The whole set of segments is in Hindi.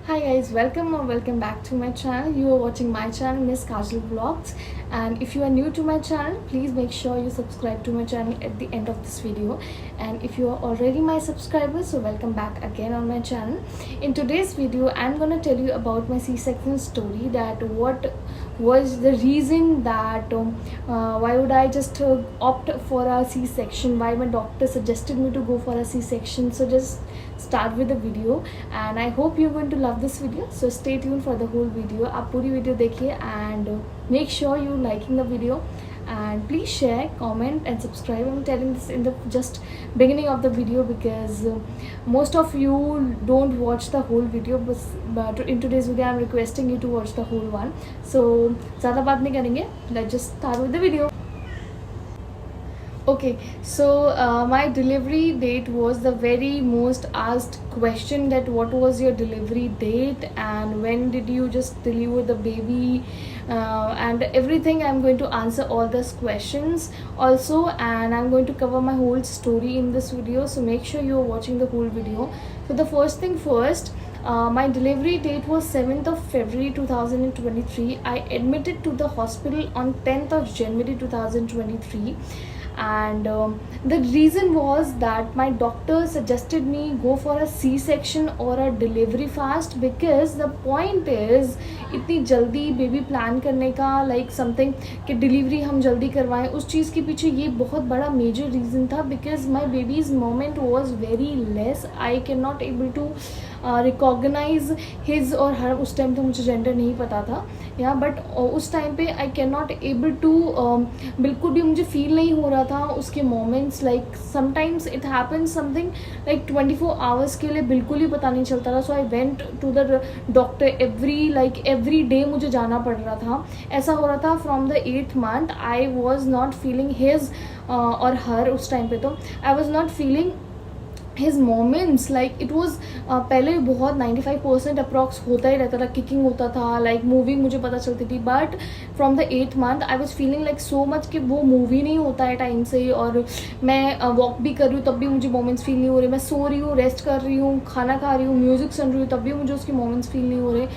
Hi guys, welcome or welcome back to my channel. You are watching my channel Miss Kajal Vlogs, and if you are new to my channel, please make sure you subscribe to my channel at the end of this video. And if you are already my subscriber, so welcome back again on my channel. In today's video, I'm gonna tell you about my C-section story, that what was the reason that why would I just opt for a C-section, why my doctor suggested me to go for a C-section. So just start with the video and I hope you're going to love this video, so stay tuned for the whole video. आप पूरी वीडियो देखिए and make sure you liking the video and please share, comment and subscribe. I'm telling this in the just beginning of the video because most of you don't watch the whole video, but in today's video I'm requesting you to watch the whole one. So ज़्यादा बात नहीं करेंगे, let's just start with the video. Okay, so my delivery date was the very most asked question, that what was your delivery date and when did you just deliver the baby, and everything. I'm going to answer all those questions also, and I'm going to cover my whole story in this video, so make sure you're watching the whole video. So the first thing first, my delivery date was 7th of February 2023. I admitted to the hospital on 10th of January 2023, and the reason was that my doctor suggested me go for a C-section or a delivery fast, because the point is इतनी जल्दी बेबी प्लान करने का like something कि डिलीवरी हम जल्दी करवाएं, उस चीज़ के पीछे ये बहुत बड़ा मेजर रीज़न था. Because my baby's moment was very less, I can not able to recognise his और हर. उस टाइम तो मुझे जेंडर नहीं पता था या, बट उस टाइम पे I can not able to, बिल्कुल भी मुझे फील नहीं हो रहा था उसके moments. Like sometimes it happens something like 24 hours के लिए बिल्कुल ही पता नहीं चलता था. So I went to the doctor every day मुझे जाना पड़ रहा था. ऐसा हो रहा था from the 8th month I was not feeling his और हर. उस टाइम पे तो I was not feeling his moments. Like it was पहले बहुत 95% अप्रॉक्स होता ही रहता था, किकिंग होता था, लाइक मूविंग मुझे पता चलती थी. But from the 8th month I was feeling like so much कि वो मूवी नहीं होता है टाइम से, और मैं वॉक भी कर रही हूँ तब भी मुझे मोमेंट्स फील नहीं हो रहे. मैं सो रही हूँ, रेस्ट कर रही हूँ, खाना खा रही हूँ, म्यूजिक सुन रही हूँ, तब भी मुझे उसके मोमेंट्स फील नहीं हो रहे.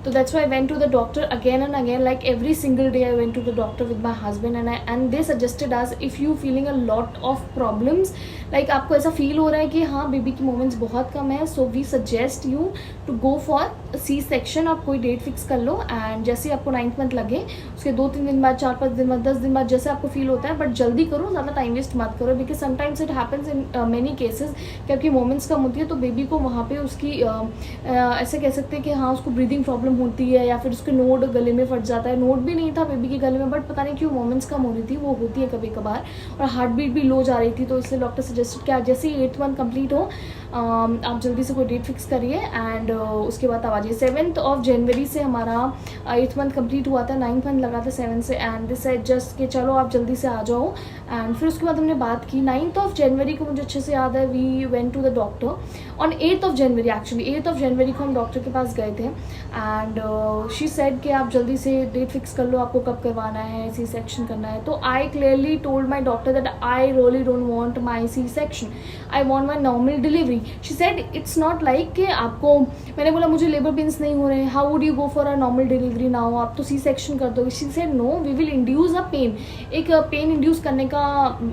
So that's why I went to the doctor again and again. Like every single day I went to the doctor with my husband, and they suggested us, if you feeling a lot of problems, like आपको ऐसा फील हो रहा है कि हाँ बेबी की मोमेंट्स बहुत कम है, so we suggest you to go for C-section. आप कोई डेट फिक्स कर लो एंड जैसे आपको 9th month लगे उसके 2-3 दिन बाद, 4-5 दिन बाद, 10 दिन बाद, जैसे आपको फील होता है. बट जल्दी करो, ज़्यादा टाइम वेस्ट मत करो, because sometimes it happens in many cases कि आपकी मोमेंट्स कम होती है तो बेबी को वहाँ पे उसकी ऐसे कह सकते हैं कि हाँ उसको ब्रीदिंग प्रॉब्लम होती है, या फिर उसके नोड गले में फट जाता है. नोड भी नहीं था बेबी के गले में, बट पता नहीं क्यों मोमेंट्स कम हो रही थी, वो होती है कभी कभार, और हार्ट बीट भी लो जा रही थी. तो इसलिए डॉक्टर सजेस्टेड कि जैसे ही 8th month कंप्लीट हो आप जल्दी से कोई डेट फिक्स करिए एंड उसके बाद आप आ जाइए. 7th of January से हमारा 8th month कंप्लीट हुआ था, 9th month लगा था 7 से, एंड दिस जस्ट कि चलो आप जल्दी से आ जाओ. एंड फिर उसके बाद हमने बात की 9th of January को, मुझे अच्छे से याद है, we went to the doctor on 8th of January. Actually 8th of January को हम डॉक्टर के पास गए थे एंड शी सेड कि आप जल्दी से डेट फिक्स कर लो, आपको कब करवाना है, C-section करना है. तो I clearly told my doctor that I really don't want my C-section, I want my normal delivery. She said it's not like कि आपको, मैंने बोला मुझे लेबर पेन्स नहीं हो रहे हैं, how would you go for a normal delivery now, आप तो C-section कर दो. She said no, we will induce a pain. एक पेन इंड्यूस करने का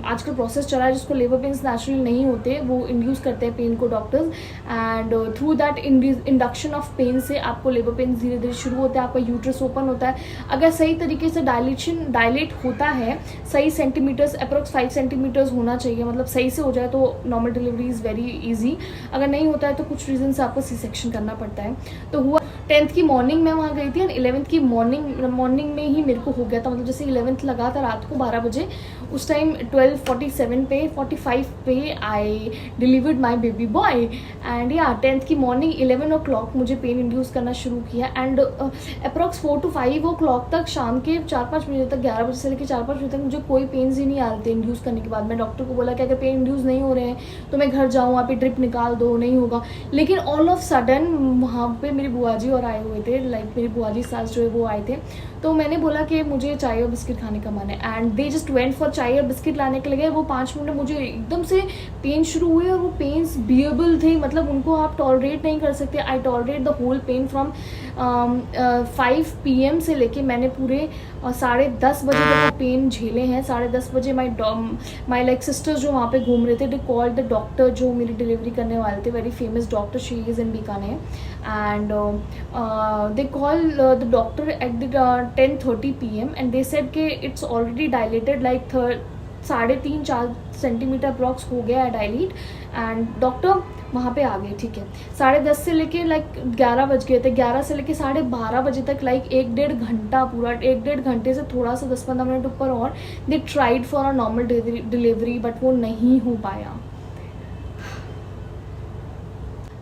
आजकल प्रोसेस चला है, जिसको लेबर पेन्स नेचुरली नहीं होते, वो इंड्यूस करते हैं पेन को doctors, and through that induction of pain से आपको लेबर पेन धीरे धीरे शुरू होता है, आपका यूट्रस ओपन होता है. अगर सही तरीके से डायलेट होता है, सही सेंटीमीटर्स, अप्रोक्स 5 सेंटीमीटर्स होना चाहिए, मतलब सही से हो जाए तो normal delivery is very easy. अगर नहीं होता है तो कुछ रीज़न से आपको C-section करना पड़ता है. तो हुआ 10th की मॉर्निंग में वहाँ गई थी, एंड 11th की मॉर्निंग में ही मेरे को हो गया था. मतलब जैसे 11th लगा था रात को 12 बजे, उस टाइम 12:47 पे 45 पे आई delivered my baby boy. And या 10th की मॉर्निंग 11 o'clock मुझे पेन इंड्यूस करना शुरू किया, एंड अप्रॉक्स 4 to 5 o'clock तक, शाम के 4-5 बजे तक, 11 बजे से लेकर 4-5 बजे तक मुझे कोई पेन्स ही नहीं आ रहे थे इंड्यूस करने के बाद. मैं डॉक्टर को बोला कि अगर पेन इंड्यूस नहीं हो रहे हैं तो मैं घर जाऊँ, आप ड्रिप निकाल दो, नहीं होगा. लेकिन ऑल ऑफ सडन वहाँ पे मेरी बुआ जी और आए हुए थे, लाइक मेरी बुआ जी सास जो है वो आए थे. तो मैंने बोला कि मुझे चाय और बिस्किट खाने का मन है, and they just went for चाय और बिस्किट लाने के लिए गए, वो 5 मिनट में मुझे एकदम से पेन शुरू हुए और वो पेन्स बियरेबल थे, मतलब उनको आप टॉलरेट नहीं कर सकते। I tolerate the whole pain from 5 PM से लेके मैंने पूरे 10:30 बजे तक वो पेन झेले हैं। 10:30 बजे माई लाइक सिस्टर्स जो वहाँ पे घूम रहे थे, दे कॉल्ड द डॉक्टर जो मेरी डिलीवरी करने वाले थे, very famous doctor, she is in Bikaner, and they call the doctor at the 10:30 PM and they said कि it's already dilated like 3.5-4 centimetre approx हो गया है डायलीट, एंड डॉक्टर वहाँ पे आ गए। ठीक है, 10:30 से लेके लाइक 11 बज गए थे, 11 से लेके 12:30 बजे तक लाइक 1-1.5 घंटा, पूरा 1-1.5 घंटे से थोड़ा सा 10-15 मिनट ऊपर और they tried for a normal delivery, but वो नहीं हो पाया।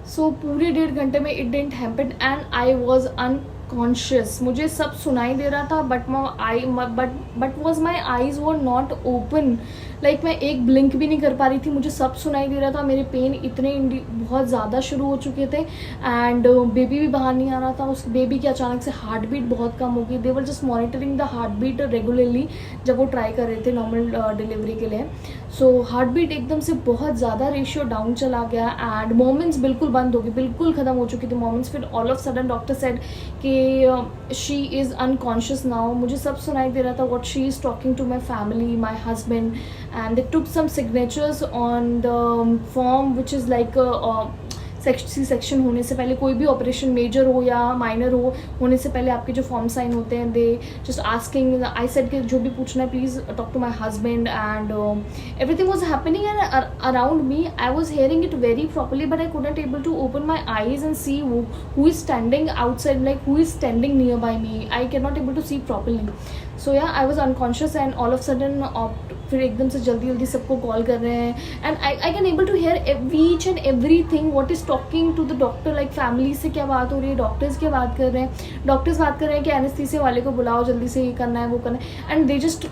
सो पूरे 1.5 घंटे में it didn't happen and I was unconscious. मुझे सब सुनाई दे रहा था but was my eyes were not open, like मैं एक ब्लिंक भी नहीं कर पा रही थी। मुझे सब सुनाई दे रहा था, मेरे पेन इतने बहुत ज़्यादा शुरू हो चुके थे, एंड बेबी भी बाहर नहीं आ रहा था। उस बेबी की अचानक से हार्ट बीट बहुत कम हो गई। They were just monitoring the heart beat regularly जब वो ट्राई कर रहे थे नॉर्मल डिलीवरी के लिए। सो हार्ट बीट एकदम से बहुत ज़्यादा रेशियो डाउन चला गया एंड मोमेंट्स बिल्कुल बंद हो गई, बिल्कुल ख़त्म हो चुकी थी मोमेंट्स। फिर all of sudden doctor said कि शी इज़ अनकॉन्शियस नाउ। मुझे सब सुनाई दे रहा था what she is talking to my family, my husband, and they took some signatures on the form which is like C section होने से पहले, कोई भी ऑपरेशन मेजर हो या माइनर हो, होने से पहले आपके जो फॉर्म साइन होते हैं, they just asking, I said कि जो भी पूछना है please talk to my husband, and everything was happening and around me. I was hearing it very properly but I couldn't able to open my eyes and see who is standing outside, like who is standing nearby me. I cannot able to see properly. So yeah, I was unconscious and all of a sudden फिर एकदम से जल्दी सबको कॉल कर रहे हैं and I can able to hear each and every thing what is talking to the doctor, like family से क्या बात हो रही है, डॉक्टर्स क्या बात कर रहे हैं, डॉक्टर्स बात कर रहे हैं कि एनेस्थीसिया वाले को बुलाओ, जल्दी से ये करना है वो करना है, and they just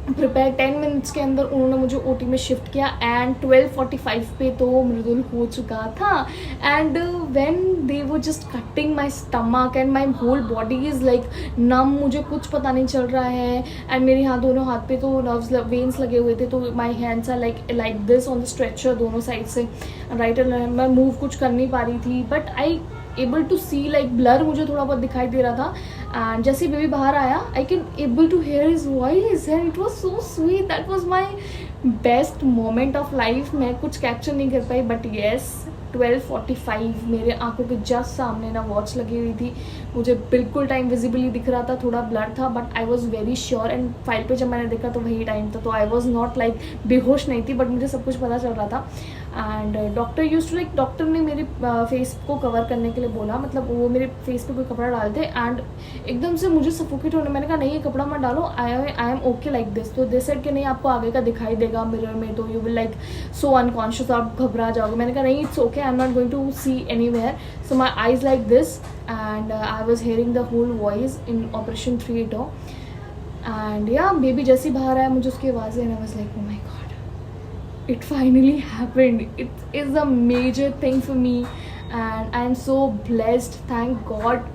prepare. 10 minutes के अंदर उन्होंने मुझे ओटी में शिफ्ट किया एंड 12:45 पे तो मृदुल हो चुका था। एंड व्हेन दे वो just cutting my stomach and my whole body is like numb, मुझे कुछ पता नहीं चल रहा है, एंड मेरे दोनों हाथ पे तो नर्व्स वेन्स लगे हुए थे, तो my hands are like this on the stretcher दोनों साइड से, राइट एंड मैं मूव कुछ कर नहीं पा रही थी, but I able to see like blur मुझे थोड़ा बहुत दिखाई दे रहा था। एंड जैसे बेबी बाहर आया I can able to hear his voice and it was so sweet, that was my best moment of life. मैं कुछ कैप्चर नहीं कर पाई बट येस 12:45 मेरे आंखों के जस्ट सामने ना वॉच लगी हुई थी, मुझे बिल्कुल टाइम विजिबली दिख रहा था, थोड़ा ब्लर था but I was very sure, and file पे जब मैंने देखा तो वही टाइम था, तो आई वॉज नॉट लाइक बेहोश नहीं थी बट मुझे सब कुछ पता चल रहा था। And doctor use to like, doctor ने मेरे फेस को कवर करने के लिए बोला, मतलब वो मेरे फेस पे कोई कपड़ा डालते एंड एकदम से मुझे सफोकेट होने, मैंने कहा नहीं ये कपड़ा मत डालो, I am okay like this, तो दे सेड कि नहीं आपको आगे का दिखाई देगा मिरर में, तो you will like so unconscious, आप घबरा जाओगे। मैंने कहा नहीं it's okay, I am not going to see anywhere, so my eyes like this and I was hearing the whole voice in operation theatre. And yeah baby जैसे बाहर आया मुझे उसकी आवाज़ and I was like oh my God, it finally happened. It is a major thing for me and I am so blessed, thank God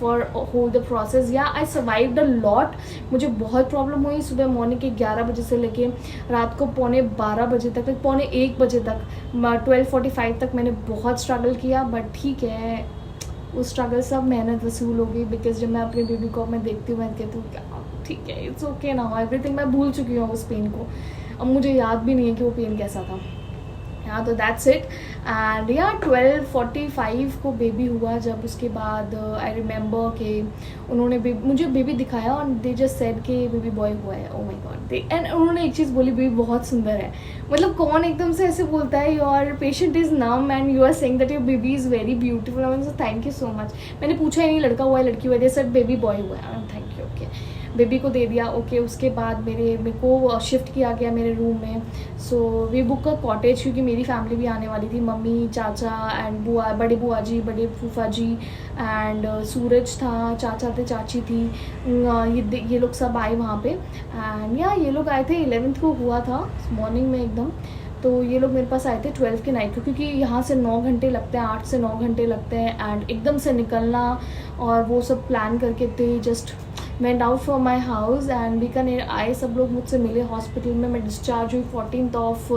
for whole the process. Yeah, I survived a lot. मुझे बहुत प्रॉब्लम हुई सुबह मॉर्निंग के 11 बजे से लेके रात को 12:15 बजे तक, 1:45 बजे तक, 12:45 तक मैंने बहुत स्ट्रगल किया, बट ठीक है वो स्ट्रगल सब मेहनत वसूल हो गई, बिकॉज जब मैं अपने बेबी को मैं देखती हूँ मैं कहती हूँ क्या ठीक है, इट्स ओके ना, एवरीथिंग, मैं भूल चुकी हूँ उस पेन को, अब मुझे याद भी नहीं है कि वो पेन कैसा था। हाँ तो दैट्स इट। एंड या 12:45 को बेबी हुआ, जब उसके बाद आई रिमेंबर कि उन्होंने मुझे बेबी दिखाया और दे जस्ट सेड कि बेबी बॉय हुआ है, ओ माय गॉड। एंड उन्होंने एक चीज़ बोली, बेबी बहुत सुंदर है, मतलब कौन एकदम से ऐसे बोलता है your patient is numb and you are saying that your baby is very beautiful, I so thank you so much. मैंने पूछा ही नहीं लड़का हुआ है लड़की हुआ है, दे सेड बेबी बॉय हुआ है, थैंक यू, ओके। बेबी को दे दिया, ओके। उसके बाद मेरे को शिफ्ट किया गया मेरे रूम में। So we book a cottage, क्योंकि मेरी फैमिली भी आने वाली थी, मम्मी, चाचा एंड बुआ, बड़े बुआ जी, बड़े फूफा जी एंड सूरज था, चाचा थे, चाची थी, ये लोग सब आए वहाँ पे। एंड या ये लोग आए थे 11th को हुआ था मॉर्निंग में एकदम, तो ये लोग मेरे पास आए थे 12 के नाइट को, क्योंकि यहाँ से 9 घंटे लगते हैं, 8 से 9 घंटे लगते हैं, एंड एकदम से निकलना और वो सब प्लान करके थे, just went out from my house and Bikaner आए, सब लोग मुझसे मिले हॉस्पिटल में. मैं डिस्चार्ज हुई 14th ऑफ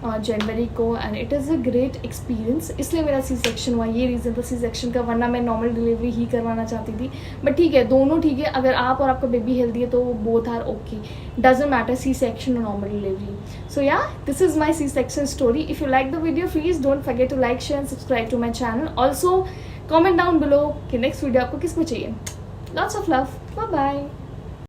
जनवरी को and it is a great experience. इसलिए मेरा सी सेक्शन हुआ, ये रीज़न था सी सेक्शन का, वरना मैं नॉर्मल डिलीवरी ही करवाना चाहती थी. बट ठीक है, दोनों ठीक है. अगर आप और आपका बेबी हेल्दी है तो both are okay, doesn't matter C section और normal delivery. So yeah, this is my C section story. If you like the video please don't forget to like, share and subscribe to my channel. Also comment down below कि नेक्स्ट वीडियो आपको किस में चाहिए. Lots of love. Bye bye.